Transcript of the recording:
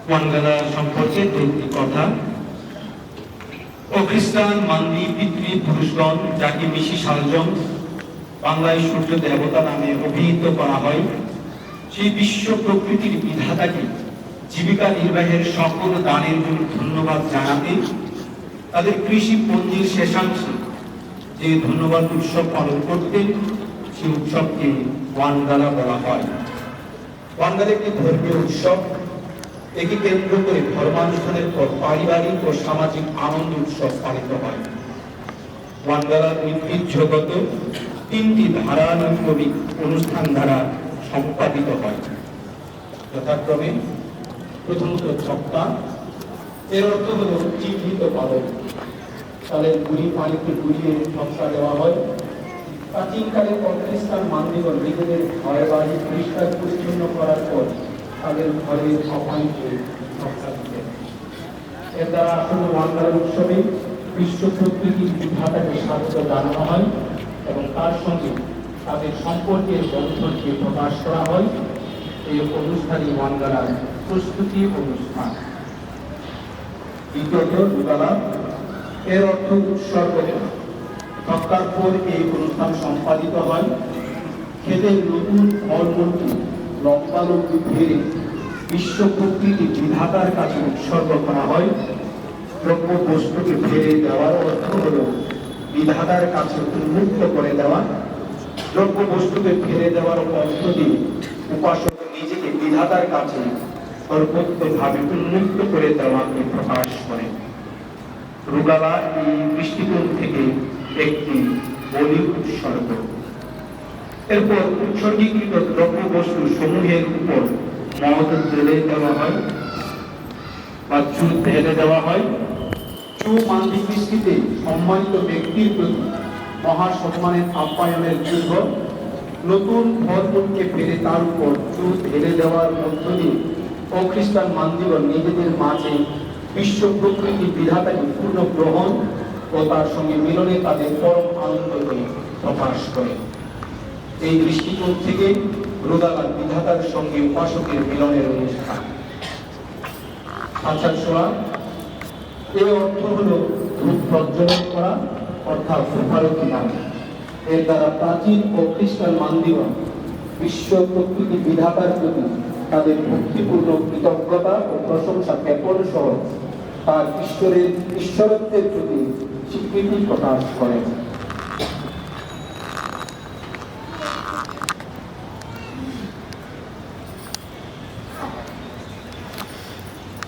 ওয়ানগালা সম্পর্কে দুটি কথা। ও খ্রিস্টান মান্দি পিতৃপুরুষগণ, যাকে মিশি সালজম বাংলায় সূর্য দেবতা নামে অভিহিত করা হয়, সেই বিশ্ব প্রকৃতির বিধাতাকে জীবিকা নির্বাহের সকল দানের জন্য ধন্যবাদ জানাতে তাদের কৃষি পঞ্জির শেষাংশে যে ধন্যবাদ উৎসব পালন করতেন, সেই উৎসবকে ওয়ানগালা বলা হয়। ওয়ানগালা একটি ধর্মীয় উৎসব। একে কেন্দ্র করে ধর্মানুষ্ঠানের পর পারিবারিক ও সামাজিক আনন্দ উৎসব পালিত হয়। ওয়ানগালার ঐতিহ্যগত তিনটি ধারানুক্রমিক অনুষ্ঠান দ্বারা সম্পাদিত হয়, যথাক্রমে প্রথমত ছক্কা, এর অর্থ হল চিহ্নিত পালন। তাদের গুড়ি পানিতে গুড়িয়ে ছক্কা দেওয়া হয়। প্রাচীনকালে খ্রিস্টান মান্দিগণ নিজেদের ঘর বাড়ি পরিষ্কার পরিচ্ছন্ন করার পর তাদের ঘরের সবাইকে ছক্কা দিতেন। এর দ্বারা আসলে ওয়ানগালা উৎসবে বিশ্ব প্রকৃতির বিধাতাকে স্বাগত জানানো হয় এবং তার সঙ্গে তাদের সম্পর্কের বন্ধনকে প্রকাশ করা হয়। এই অনুষ্ঠানই ওয়ানগালার প্রস্তুতি অনুষ্ঠান। দ্বিতীয়ত রুগালা, এর অর্থ উৎসর্গ। ছক্কার পর এই অনুষ্ঠান সম্পাদিত হয়। ক্ষেতের নতুন ফলমূলকে লম্বালম্বি ঘিরে বিশ্ব প্রকৃতির বিধাতার কাছে উৎসর্গ করা হয়। দ্রব্য বস্তুকে ফেলে দেওয়ার অর্থ হল বিধাতার কাছে উন্মুক্ত করে দেওয়া। দ্রব্য বস্তুকে ফেলে দেওয়ার অর্থ দিয়ে উপাসক নিজেকে বিধাতার কাছে সর্বোত্তভাবে উন্মুক্ত করে দেওয়াকে প্রকাশ করে। রুগালা এই দৃষ্টিকোণ থেকে একটি বলি উৎসর্গ। এরপর উৎসর্গীকৃত দ্রব্য বস্তু সমূহের উপর মদ ঢেলে দেওয়া হয় বা চুল ঢেলে দেওয়া হয়। চু মান্দি কৃষ্টিতে সম্মানিত ব্যক্তির প্রতি মহাসম্মানের আপ্যায়নের জন্য নতুন ফলমূলকে ফেলে তার উপর চুল ঢেলে দেওয়ার মধ্য দিয়ে অখ্রিস্টান মান্দিগণ নিজেদের মাঝে বিশ্ব প্রকৃতি বিধাতাকে পূর্ণ গ্রহণ ও তার সঙ্গে মিলনে তাদের পরম আনন্দকে প্রকাশ করে। এই দৃষ্টিকোণ থেকে রুগালা বিধাতার সঙ্গে উপাসকের মিলনের অনুষ্ঠান। আচার সোয়া, এর অর্থ হল ধূপ প্রজ্বলন করা, অর্থাৎ ধূপারতি নামে। এর দ্বারা প্রাচীন ও খ্রিস্টান মান্দিগণ বিশ্ব প্রকৃতি বিধাতার প্রতি তাদের ভক্তিপূর্ণ কৃতজ্ঞতা ও প্রশংসা জ্ঞাপন সহ তার ঈশ্বরত্বের প্রতি স্বীকৃতি প্রকাশ করেন।